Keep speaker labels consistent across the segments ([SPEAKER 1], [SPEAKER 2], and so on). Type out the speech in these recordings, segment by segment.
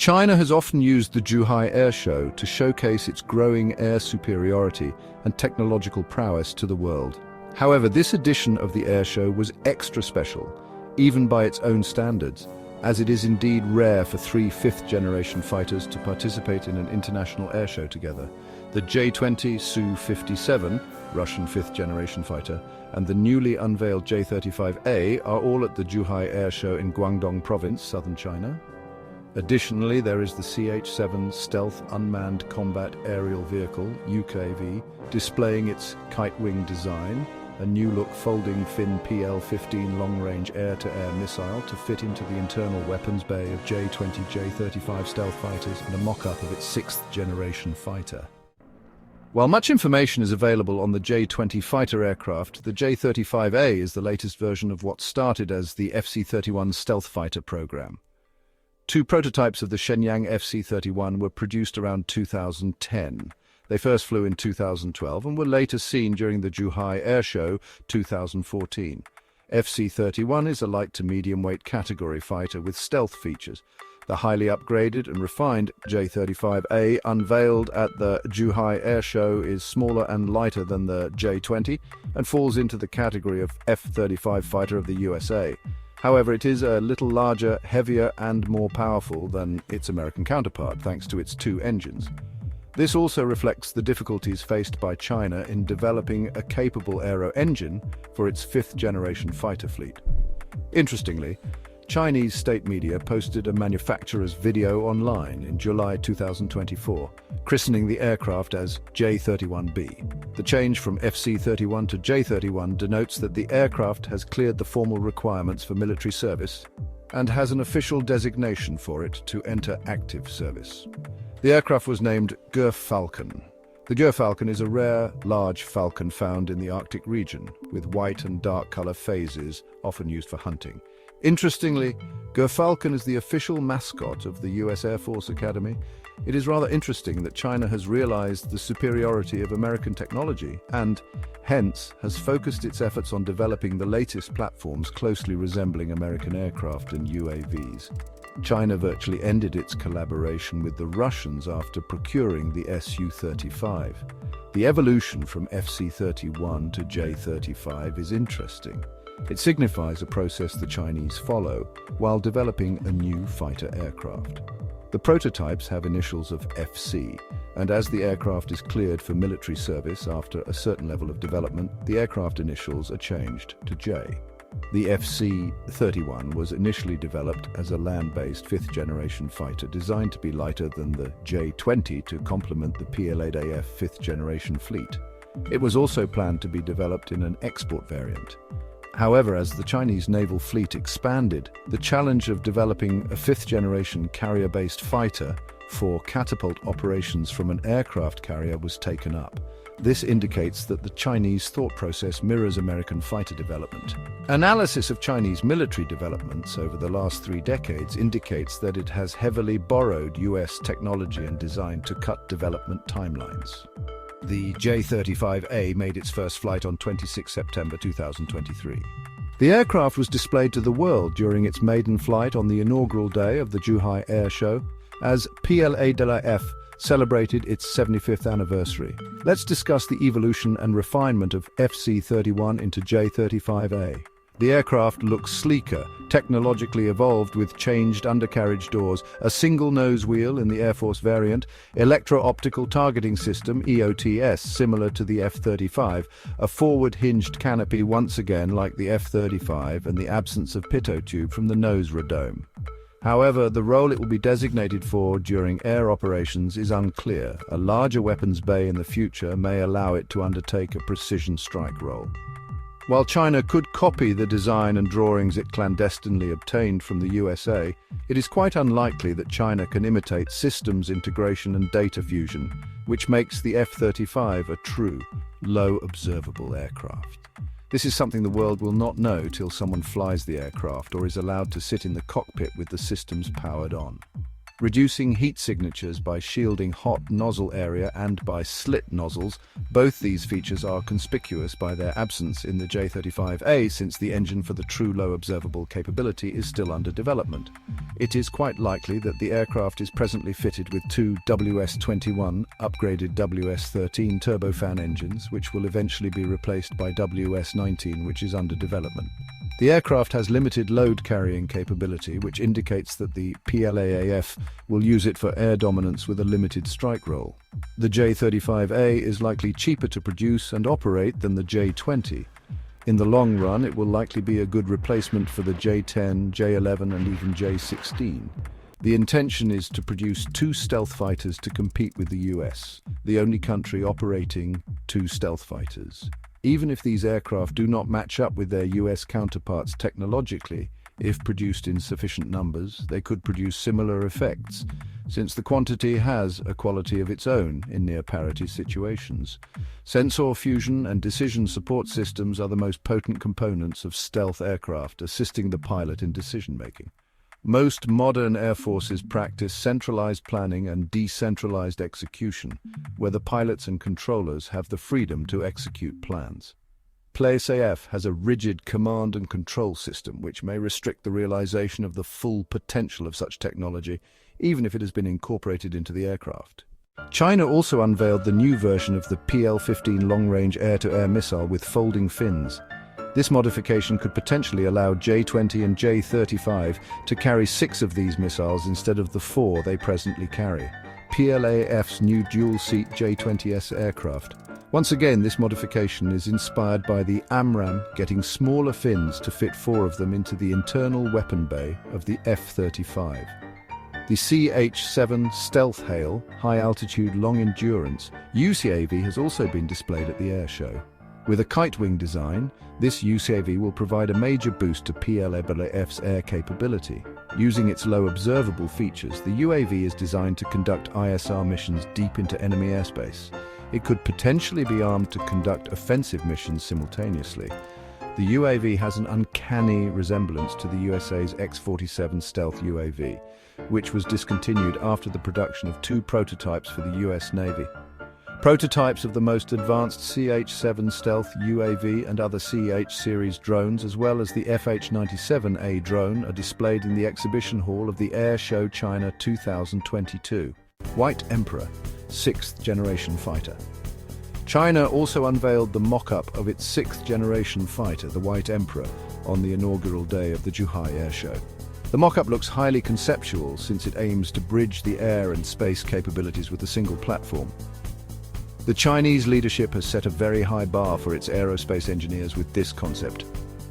[SPEAKER 1] China has often used the Zhuhai Air Show to showcase its growing air superiority and technological prowess to the world. However, this edition of the air show was extra special, even by its own standards, as it is indeed rare for three fifth-generation fighters to participate in an international air show together. The J-20 Su-57, Russian fifth-generation fighter, and the newly unveiled J-35A are all at the Zhuhai Air Show in Guangdong Province, southern China. Additionally, there is the CH-7 Stealth Unmanned Combat Aerial Vehicle, UKV, displaying its kite-wing design, a new-look folding fin PL-15 long-range air-to-air missile to fit into the internal weapons bay of J-20 J-35 stealth fighters, and a mock-up of its sixth-generation fighter. While much information is available on the J-20 fighter aircraft, the J-35A is the latest version of what started as the FC-31 stealth fighter program. Two prototypes of the Shenyang FC-31 were produced around 2010. They first flew in 2012 and were later seen during the Zhuhai Air Show 2014. FC-31 is a light to medium weight category fighter with stealth features. The highly upgraded and refined J-35A unveiled at the Zhuhai Air Show is smaller and lighter than the J-20 and falls into the category of F-35 fighter of the USA. However, it is a little larger, heavier and more powerful than its American counterpart, thanks to its two engines. This also reflects the difficulties faced by China in developing a capable aero engine for its fifth-generation fighter fleet. Interestingly, Chinese state media posted a manufacturer's video online in July 2024, christening the aircraft as J-31B. The change from FC-31 to J-31 denotes that the aircraft has cleared the formal requirements for military service and has an official designation for it to enter active service. The aircraft was named Falcon. The Falcon is a rare, large falcon found in the Arctic region, with white and dark color phases, often used for hunting. Interestingly, Falcon is the official mascot of the US Air Force Academy. It is rather interesting that China has realized the superiority of American technology and, hence, has focused its efforts on developing the latest platforms closely resembling American aircraft and UAVs. China virtually ended its collaboration with the Russians after procuring the Su-35. The evolution from FC-31 to J-35 is interesting. It signifies a process the Chinese follow while developing a new fighter aircraft. The prototypes have initials of FC, and as the aircraft is cleared for military service after a certain level of development, the aircraft initials are changed to J. The FC-31 was initially developed as a land-based fifth-generation fighter designed to be lighter than the J-20 to complement the PL-8AF fifth-generation fleet. It was also planned to be developed in an export variant. However, as the Chinese naval fleet expanded, the challenge of developing a fifth-generation carrier-based fighter for catapult operations from an aircraft carrier was taken up. This indicates that the Chinese thought process mirrors American fighter development. Analysis of Chinese military developments over the last 3 decades indicates that it has heavily borrowed US technology and design to cut development timelines. The J-35A made its first flight on 26 September 2023. The aircraft was displayed to the world during its maiden flight on the inaugural day of the Zhuhai Air Show, as PL-8AF celebrated its 75th anniversary. Let's discuss the evolution and refinement of FC-31 into J-35A. The aircraft looks sleeker, technologically evolved with changed undercarriage doors, a single nose wheel in the Air Force variant, electro-optical targeting system EOTS similar to the F-35, a forward-hinged canopy once again like the F-35, and the absence of pitot tube from the nose radome. However, the role it will be designated for during air operations is unclear. A larger weapons bay in the future may allow it to undertake a precision strike role. While China could copy the design and drawings it clandestinely obtained from the USA, it is quite unlikely that China can imitate systems integration and data fusion, which makes the F-35 a true, low-observable aircraft. This is something the world will not know till someone flies the aircraft or is allowed to sit in the cockpit with the systems powered on. reducing heat signatures by shielding hot nozzle area and by slit nozzles. Both these features are conspicuous by their absence in the J-35A, since the engine for the true low observable capability is still under development. It is quite likely that the aircraft is presently fitted with two WS-21 upgraded WS-13 turbofan engines, which will eventually be replaced by WS-19, which is under development. The aircraft has limited load carrying capability, which indicates that the PL-15E will use it for air dominance with a limited strike role. The J-35A is likely cheaper to produce and operate than the J-20. In the long run, it will likely be a good replacement for the J-10, J-11 and even J-16. The intention is to produce two stealth fighters to compete with the US, the only country operating two stealth fighters. Even if these aircraft do not match up with their US counterparts technologically, if produced in sufficient numbers, they could produce similar effects, since the quantity has a quality of its own in near-parity situations. Sensor fusion and decision support systems are the most potent components of stealth aircraft, assisting the pilot in decision-making. Most modern air forces practice centralized planning and decentralized execution, where the pilots and controllers have the freedom to execute plans. PL-15E has a rigid command and control system, which may restrict the realization of the full potential of such technology, even if it has been incorporated into the aircraft. China also unveiled the new version of the PL-15 long-range air-to-air missile with folding fins. This modification could potentially allow J-20 and J-35 to carry 6 of these missiles instead of the 4 they presently carry. PL-15's new dual-seat J-20S aircraft. Once again, this modification is inspired by the AMRAAM getting smaller fins to fit 4 of them into the internal weapon bay of the F-35. The CH-7 Stealth Hail, high-altitude, long-endurance UCAV has also been displayed at the air show. With a kite-wing design, this UCAV will provide a major boost to PL-15's air capability. Using its low observable features, the UAV is designed to conduct ISR missions deep into enemy airspace. It could potentially be armed to conduct offensive missions simultaneously. The UAV has an uncanny resemblance to the USA's X-47 stealth UAV, which was discontinued after the production of 2 prototypes for the US Navy. Prototypes of the most advanced CH-7 stealth UAV and other CH-series drones, as well as the FH-97A drone, are displayed in the exhibition hall of the Air Show China 2022. White Emperor, 6th generation fighter. China also unveiled the mock-up of its 6th generation fighter, the White Emperor, on the inaugural day of the Zhuhai Air Show. The mock-up looks highly conceptual, since it aims to bridge the air and space capabilities with a single platform. The Chinese leadership has set a very high bar for its aerospace engineers with this concept.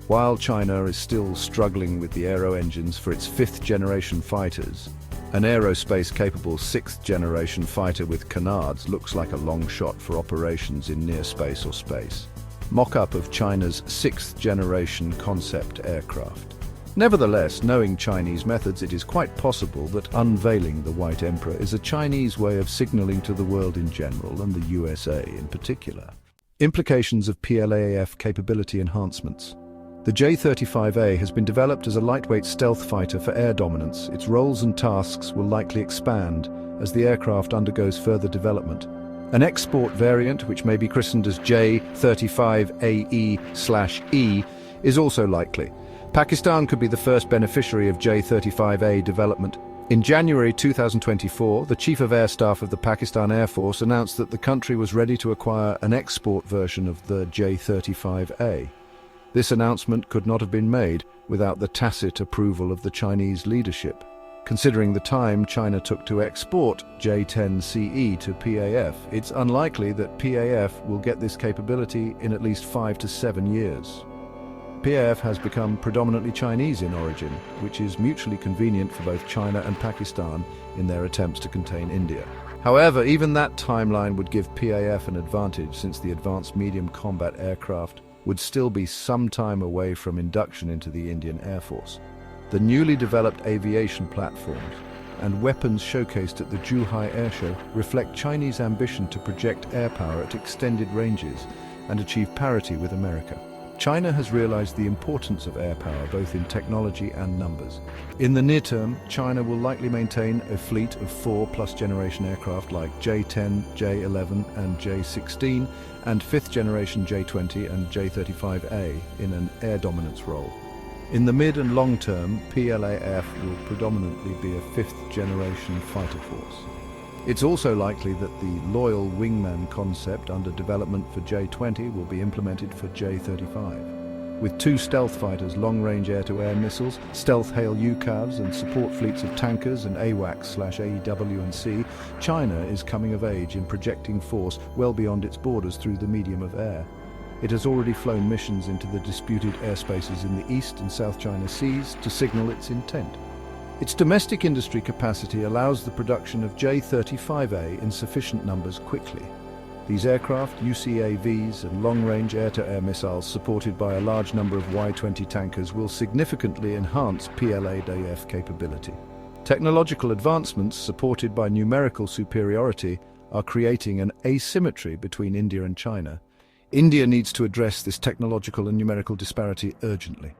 [SPEAKER 1] While China is still struggling with the aero engines for its 5th generation fighters, an aerospace-capable 6th generation fighter with canards looks like a long shot for operations in near space or space. Mock-up of China's 6th generation concept aircraft. Nevertheless, knowing Chinese methods, it is quite possible that unveiling the White Emperor is a Chinese way of signaling to the world in general, and the USA in particular. Implications of PL-15 capability enhancements. The J-35A has been developed as a lightweight stealth fighter for air dominance. Its roles and tasks will likely expand as the aircraft undergoes further development. An export variant, which may be christened as J-35AE/E, is also likely. Pakistan could be the first beneficiary of J-35A development. In January 2024, the Chief of Air Staff of the Pakistan Air Force announced that the country was ready to acquire an export version of the J-35A. This announcement could not have been made without the tacit approval of the Chinese leadership. Considering the time China took to export J-10CE to PAF, it's unlikely that PAF will get this capability in at least 5 to 7 years. PAF has become predominantly Chinese in origin, which is mutually convenient for both China and Pakistan in their attempts to contain India. However, even that timeline would give PAF an advantage, since the advanced medium combat aircraft would still be some time away from induction into the Indian Air Force. The newly developed aviation platforms and weapons showcased at the Zhuhai Air Show reflect Chinese ambition to project air power at extended ranges and achieve parity with America. China has realized the importance of air power both in technology and numbers. In the near term, China will likely maintain a fleet of 4+ generation aircraft like J-10, J-11 and J-16 and 5th generation J-20 and J-35A in an air dominance role. In the mid and long term, PLAF will predominantly be a 5th generation fighter force. It's also likely that the loyal wingman concept under development for J-20 will be implemented for J-35. With 2 stealth fighters, long-range air-to-air missiles, stealth Hail UCAVs and support fleets of tankers and AWACS/AEW&C, China is coming of age in projecting force well beyond its borders through the medium of air. It has already flown missions into the disputed airspaces in the East and South China Seas to signal its intent. Its domestic industry capacity allows the production of J-35A in sufficient numbers quickly. These aircraft, UCAVs and long-range air-to-air missiles supported by a large number of Y-20 tankers will significantly enhance PLAF capability. Technological advancements supported by numerical superiority are creating an asymmetry between India and China. India needs to address this technological and numerical disparity urgently.